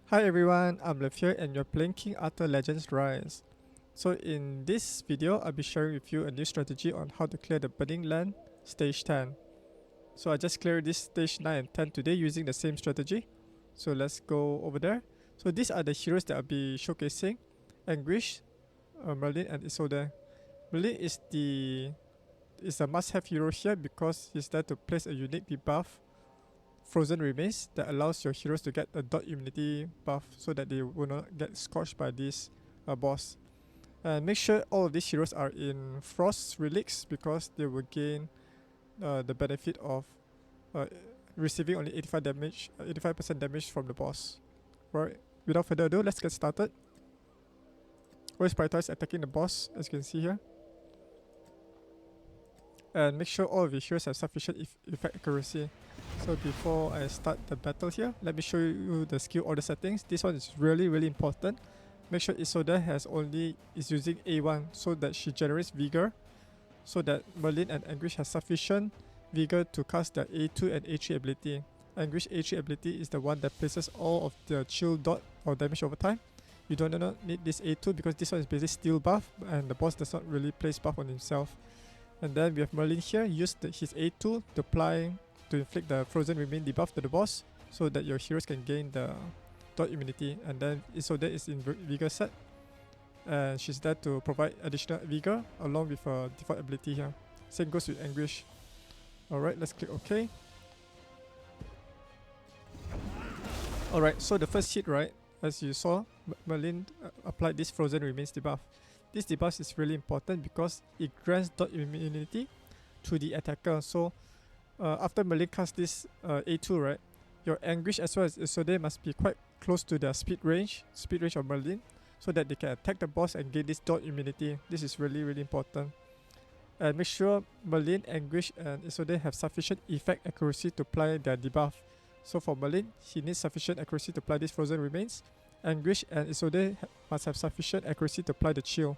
Hi everyone, I'm Lev here and you're playing King Arthur Legends Rise. So in this video, I'll be sharing with you a new strategy on how to clear the Burning Land stage 10. So I just cleared this stage 9 and 10 today using the same strategy. So let's go over there. So these are the heroes that I'll be showcasing. Anguish, Merlin and Isolde. Merlin is a must-have hero here because he's there to place a unique debuff Frozen Remains that allows your heroes to get a dot immunity buff so that they will not get scorched by this boss. And make sure all of these heroes are in Frost Relics because they will gain the benefit of uh, receiving only 85% damage from the boss. Right, without further ado, let's get started. Always prioritize attacking the boss, as you can see here. And make sure all of your heroes have sufficient effect accuracy. So before I start the battle here, let me show you the skill order settings. This one is really important. Make sure Isolde is using A1 so that she generates vigor, so that Merlin and Anguish has sufficient vigor to cast their A2 and A3 ability. Anguish A3 ability is the one that places all of the chill dot or damage over time. You do not need this A2 because this one is basically steel buff and the boss does not really place buff on himself. And then we have Merlin here, use his A2 to inflict the Frozen Remain debuff to the boss so that your heroes can gain the dot immunity. And then Isolde is in Vigor set and she's there to provide additional Vigor along with her default ability here. Same goes with Anguish. Alright, let's click OK. Alright, so the first hit, right, as you saw, Merlin applied this Frozen Remains debuff. This debuff is really important because it grants dot immunity to the attacker. So after Merlin casts this A2, right, your Anguish as well as Isolde must be quite close to the speed range of Merlin so that they can attack the boss and gain this dot immunity. This is really important. And make sure Merlin, Anguish and Isolde have sufficient effect accuracy to apply their debuff. So for Merlin, he needs sufficient accuracy to apply this Frozen Remains. Anguish and Isolde must have sufficient accuracy to apply the chill.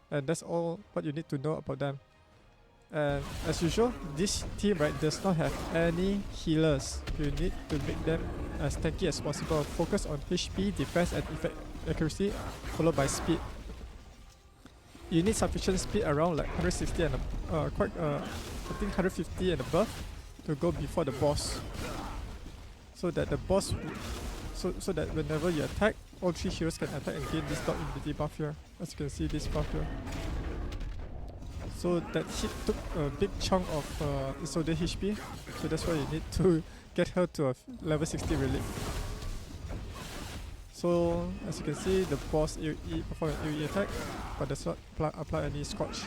And that's all what you need to know about them. And as usual, this team, right, does not have any healers. You need to make them as tanky as possible. Focus on HP, defense and effect accuracy, followed by speed. You need sufficient speed around like 160 and I think 150 and above to go before the boss. So that the boss so that whenever you attack, all three heroes can attack and gain this dot immunity buff here. As you can see, this buff here. So that hit took a big chunk of Isolde HP, so that's why you need to get her to a level 60 relic. So as you can see, the boss perform an AoE attack, but does not apply any scorch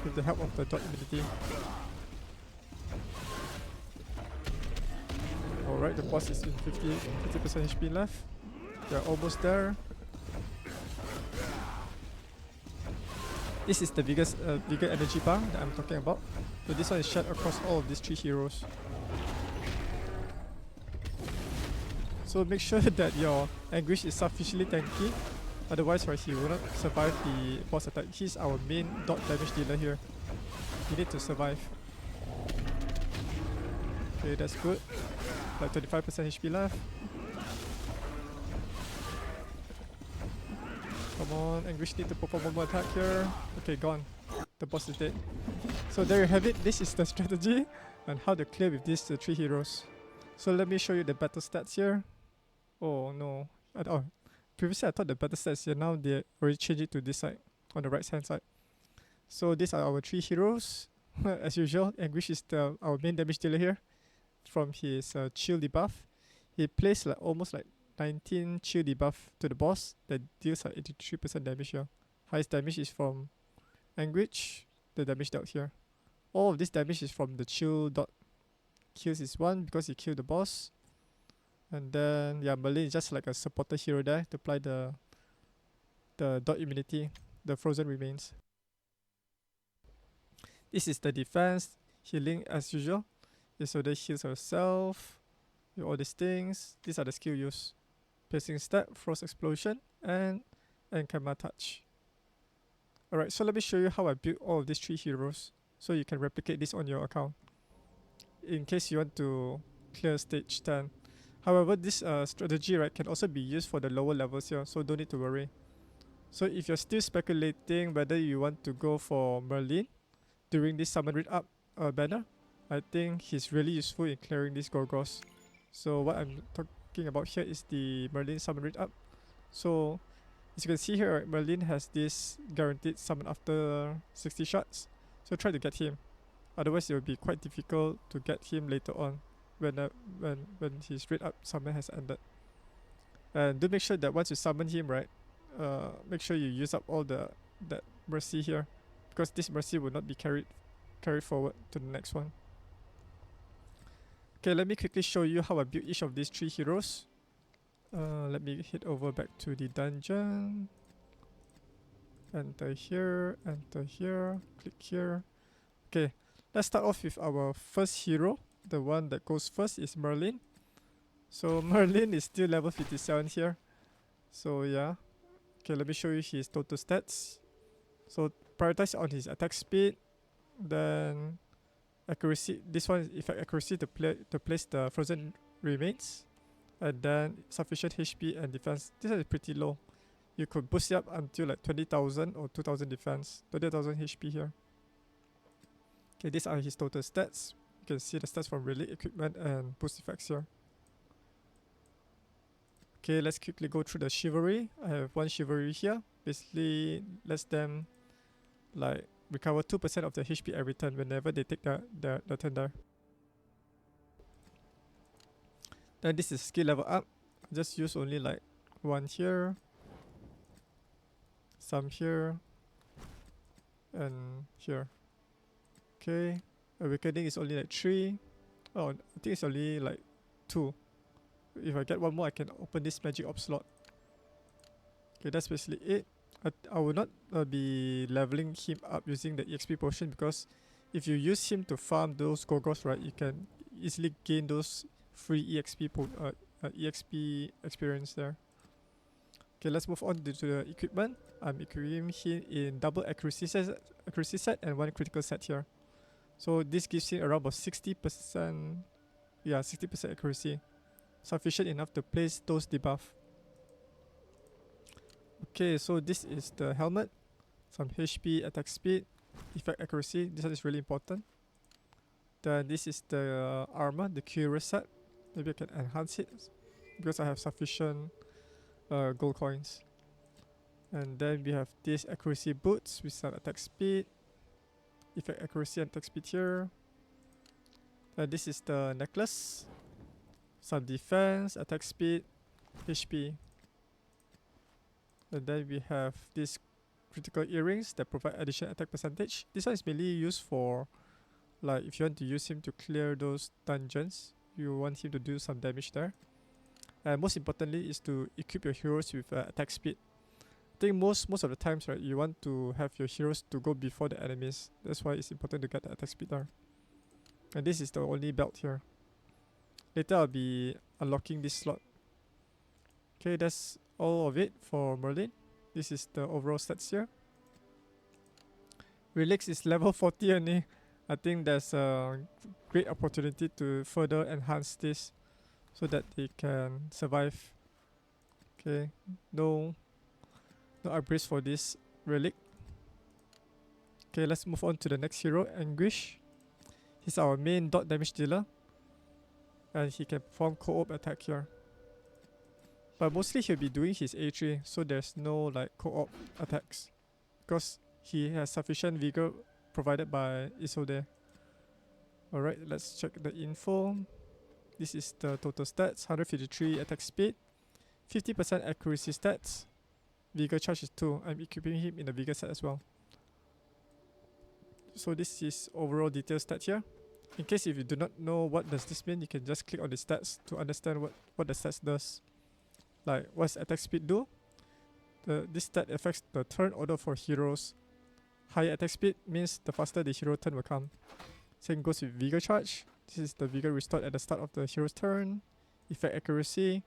with the help of the dot immunity. Alright, the boss is in 50% HP left. They're almost there. This is the Vigor energy bar that I'm talking about. So this one is shared across all of these three heroes. So make sure that your Anguish is sufficiently tanky, otherwise right, he will not survive the boss attack. He's our main dot damage dealer here. You need to survive. Okay, that's good. Like 25% HP left. Come on, Anguish need to perform one more attack here. Okay, gone. The boss is dead. So there you have it. This is the strategy on how to clear with these three heroes. So let me show you the battle stats here. Oh no. Previously I thought the battle stats here, now they already changed it to this side, on the right hand side. So these are our three heroes. As usual, Anguish is our main damage dealer here. From his chill debuff, he plays like almost like 19 chill debuff to the boss that deals 83% damage here. Highest damage is from Anguish, the damage dealt here. All of this damage is from the chill dot. Kills is 1 because he killed the boss. And then yeah, Merlin is just like a supporter hero there to apply the dot immunity, the Frozen Remains. This is the defense, healing as usual. Isolde heals herself with all these things. These are the skill use. Placing Step, Frost Explosion, and Karma Touch. Alright, so let me show you how I built all of these three heroes so you can replicate this on your account in case you want to clear stage 10. However, this strategy, right, can also be used for the lower levels here, so don't need to worry. So if you're still speculating whether you want to go for Merlin during this summon read up banner, I think he's really useful in clearing these Gorgos. So what I'm talking about here is the Merlin summon read up. So as you can see here, right, Merlin has this guaranteed summon after 60 shots. So try to get him. Otherwise it will be quite difficult to get him later on when his read up summon has ended. And do make sure that once you summon him, right, make sure you use up all that mercy here, because this mercy will not be carried forward to the next one. Okay, let me quickly show you how I build each of these 3 heroes. Let me head over back to the dungeon. Enter here, click here. Okay, let's start off with our first hero. The one that goes first is Merlin. So Merlin is still level 57 here. So yeah. Okay, let me show you his total stats. So prioritize on his attack speed, then accuracy. This one is effect accuracy to place the frozen remains, and then sufficient HP and defense. This is pretty low. You could boost it up until like 20,000 or 2,000 defense, 20,000 HP here. Okay, these are his total stats. You can see the stats from relic, equipment, and boost effects here. Okay, let's quickly go through the chivalry. I have 1 chivalry here. Basically, lets them like recover 2% of their HP every turn whenever they take the turn there. Then this is skill level up. I just use only like 1 here, some here, and here. Okay, awakening is only like 3. Oh, I think it's only like 2. If I get 1 more, I can open this magic op slot. Okay, that's basically it. I will not be leveling him up using the EXP potion, because if you use him to farm those Gorgos, right, you can easily gain those free EXP experience there. Okay, let's move on to the equipment. I'm equipping him in double accuracy set and 1 critical set here. So this gives him around about 60%. Yeah, 60% accuracy. Sufficient enough to place those debuff. Okay, so this is the helmet. Some HP, attack speed, effect accuracy. This one is really important. Then this is the armor, the curious set. Maybe I can enhance it because I have sufficient gold coins. And then we have this accuracy boots with some attack speed, effect accuracy and attack speed here. And this is the necklace. Some defense, attack speed, HP. And then we have these critical earrings that provide additional attack percentage. This one is mainly used for like if you want to use him to clear those dungeons, you want him to do some damage there. And most importantly is to equip your heroes with attack speed. I think most of the times, right, you want to have your heroes to go before the enemies. That's why it's important to get the attack speed there. And this is the only belt here. Later I'll be unlocking this slot. Okay, that's all of it for Merlin. This is the overall stats here. Relics is level 40 only. I think there's a great opportunity to further enhance this so that they can survive. Okay, no upgrades for this relic. Okay, let's move on to the next hero, Anguish. He's our main dot damage dealer, and he can perform co-op attack here. But mostly he'll be doing his A3, so there's no like co-op attacks because he has sufficient vigor provided by Isolde. Alright, let's check the info. This is the total stats: 153 attack speed, 50% accuracy stats, vigor charge is 2. I'm equipping him in the vigor set as well. So this is overall detailed stat here. In case if you do not know what does this mean, you can just click on the stats to understand what the stats does. Like what's attack speed do? This stat affects the turn order for heroes. Higher attack speed means the faster the hero turn will come. Same goes with vigor charge. This is the vigor restored at the start of the hero's turn. Effect accuracy,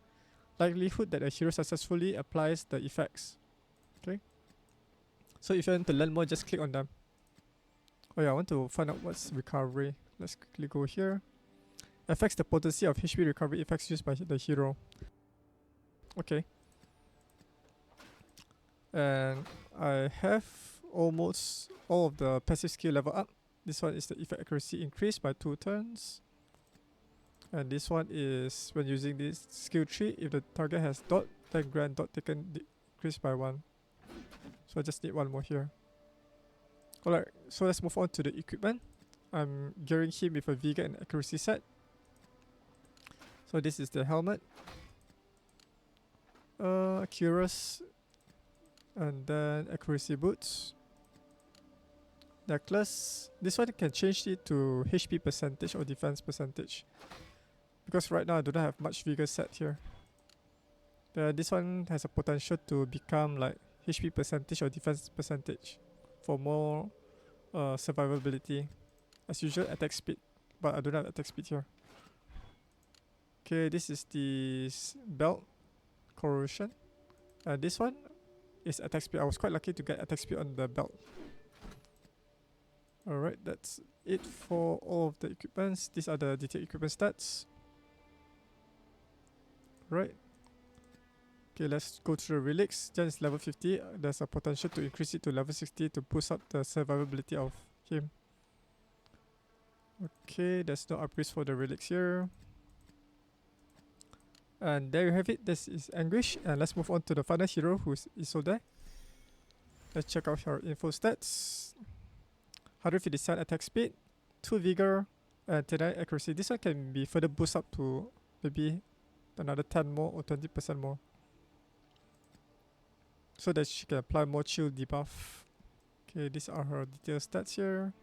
likelihood that a hero successfully applies the effects. Okay. So if you want to learn more, just click on them. Oh yeah, I want to find out what's recovery. Let's quickly go here. affects the potency of HP recovery effects used by the hero. Okay. And I have almost all of the passive skill level up. This one is the effect accuracy increased by 2 turns. And this one is when using this skill tree, if the target has dot, then grant dot taken decreased by 1. So I just need one more here. Alright, so let's move on to the equipment. I'm gearing him with a vigor and accuracy set. So this is the helmet. Curious. And then accuracy boots. Necklace. This one can change it to HP percentage or defense percentage. Because right now I don't have much vigor set here. This one has a potential to become like HP percentage or defense percentage for more survivability. As usual, attack speed, but I don't have attack speed here. Okay, this is the belt corrosion. This one is attack speed. I was quite lucky to get attack speed on the belt. Alright, that's it for all of the equipments. These are the detailed equipment stats. Right. Okay, let's go to the relics. Jen is level 50. There's a potential to increase it to level 60 to boost up the survivability of him. Okay, there's no upgrades for the relics here. And there you have it. This is Anguish. And let's move on to the final hero, who is Isolde. Let's check out her info stats. 157 attack speed, 2 vigor, and 10 accuracy. This one can be further boost up to maybe another 10 more or 20% more. So that she can apply more chill debuff. Okay, these are her detailed stats here.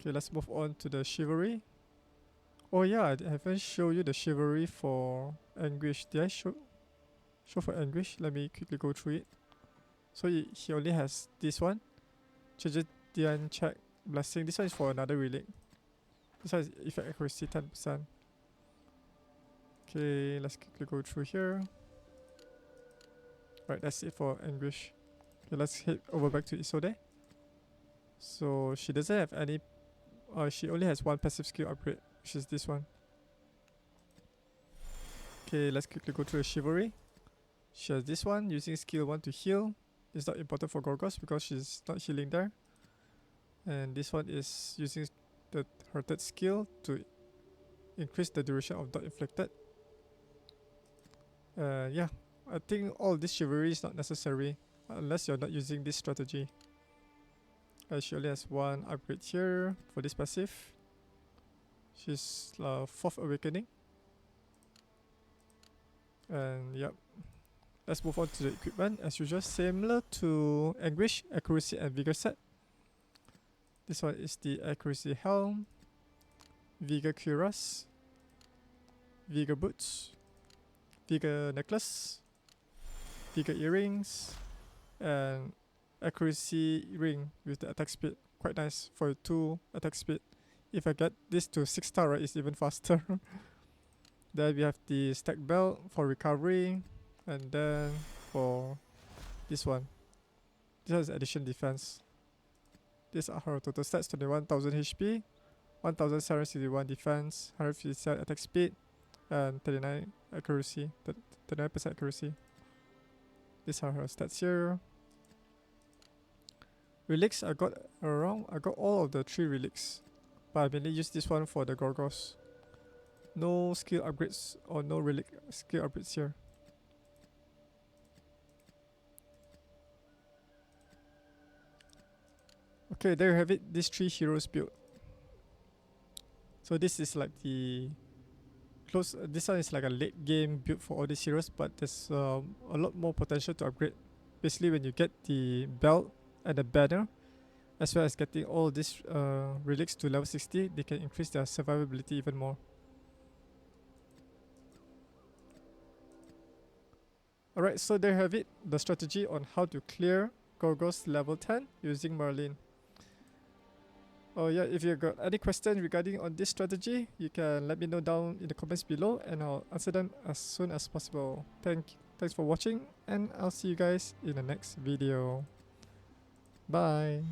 Okay, let's move on to the chivalry. Oh yeah, I haven't shown you the chivalry for Anguish. Did I show for Anguish? Let me quickly go through it. So he only has this one. Dian check blessing. This one is for another relic. This one is effect accuracy 10%. Okay, let's quickly go through here. Right, that's it for Anguish. Okay, let's head over back to Isolde. So she doesn't have any. She only has one passive skill upgrade, which is this one. Okay, let's quickly go through the chivalry. She has this one, using skill 1 to heal. It's not important for Gorgos because she's not healing there. And this one is using her third skill to increase the duration of dot inflicted. Yeah, I think all this chivalry is not necessary unless you're not using this strategy. She only has one upgrade here for this passive. She's 4th awakening. And yep. Let's move on to the equipment. As usual, similar to Anguish, accuracy and vigor set. This one is the accuracy helm, vigor cuirass, vigor boots, vigor necklace, vigor earrings, and accuracy ring with the attack speed. Quite nice for 2 attack speed. If I get this to 6 star, right, it's even faster. Then we have the stack belt for recovery. And then for this one is addition defense. These are her total stats: 21,000 HP, 1,761 defense, 157 attack speed, and 39 accuracy, 39% accuracy. These are her stats here. Relics, I got all of the 3 relics, but I mainly use this one for the Gorgos. No skill upgrades or no relic skill upgrades here. Okay, there you have it, these 3 heroes build. So this is like the this one is like a late game build for all these heroes, but there's a lot more potential to upgrade. Basically, when you get the belt and the banner, as well as getting all these relics to level 60, they can increase their survivability even more. Alright, so there you have it, the strategy on how to clear Gorgos level 10 using Merlin. Oh yeah, if you got any questions regarding on this strategy, you can let me know down in the comments below and I'll answer them as soon as possible. Thanks for watching, and I'll see you guys in the next video. Bye.